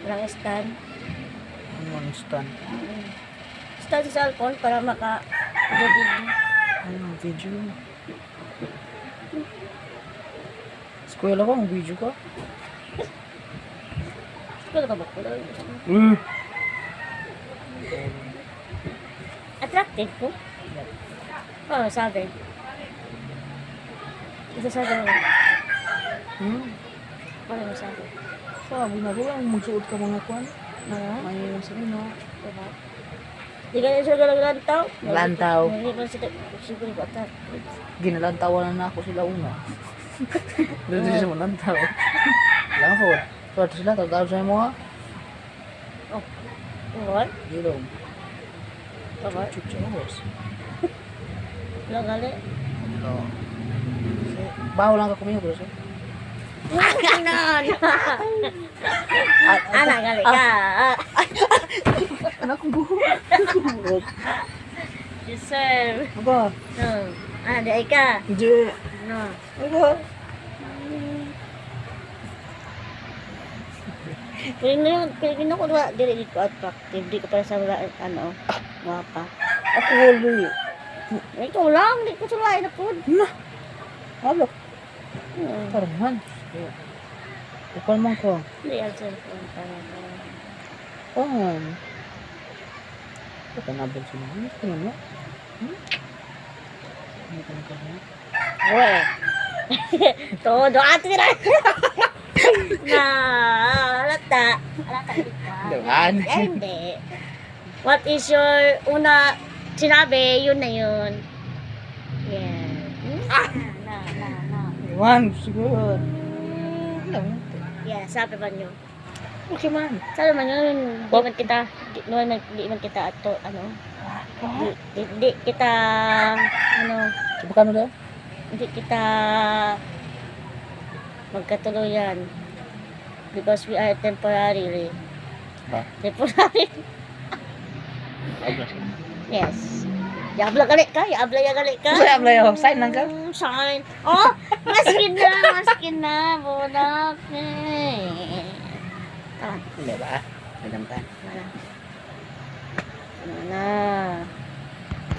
Walang stand. Ano stand? Stand sa cellphone para maka-video. Ano video? Eskwela ko, ang video ka? Kaya ka ba ko? Attractive ko? Oo, sabi. Isa sabi mo. Ano mo sabi? Sabi na ko lang, magsuot ka mga kwan. Ano? May no? Diba? Di ka na siya galang-lantaw? Lantaw. Hindi ko siguro ko atat. Ginalantawan na ako sila una. Doon din siya malantaw. Lang po. So, sila, tawag sa'yo mo ha? Oh. What? Gilong. What? Chup-chup mo, boss. Wala gali. Oo. Baho lang ka kumiyo, bro. Ganon! Anak, gali ka. Anak kong buhok. Yes, sir. Aba? Di ay ka. Hindi. No. Aba? Kaya ko ba, di ko attractive. Di ko para sa wala, ano, wapa. Ako wali. Ito lang, di ko sulay na po. Alok. Tarahan. Ukal man ko. Di ang cellphone para. Ito na ba siya? Ano ko naman? Ano ka naman? Uwe. Todo ati na. Na, alata. Alata ito. Dawan. Hindi. What is your una sinabi? Yun na yun. Yeah. Na. Iwan, siguro. Ano? Yeah, sabi ba nyo? Okay man. Sabi man yun, di man kita ato, ano, di kita, ano, Subukan mo daw? hindi kita magkatuluyan. Because we are temporarily. Ba? Temporary. Yes. Yabla gali ka, yabla ka. Yabla yo, sign lang ka? Sign. Oh, maskin na, budak. Hindi ba? Alam ka? Ano na.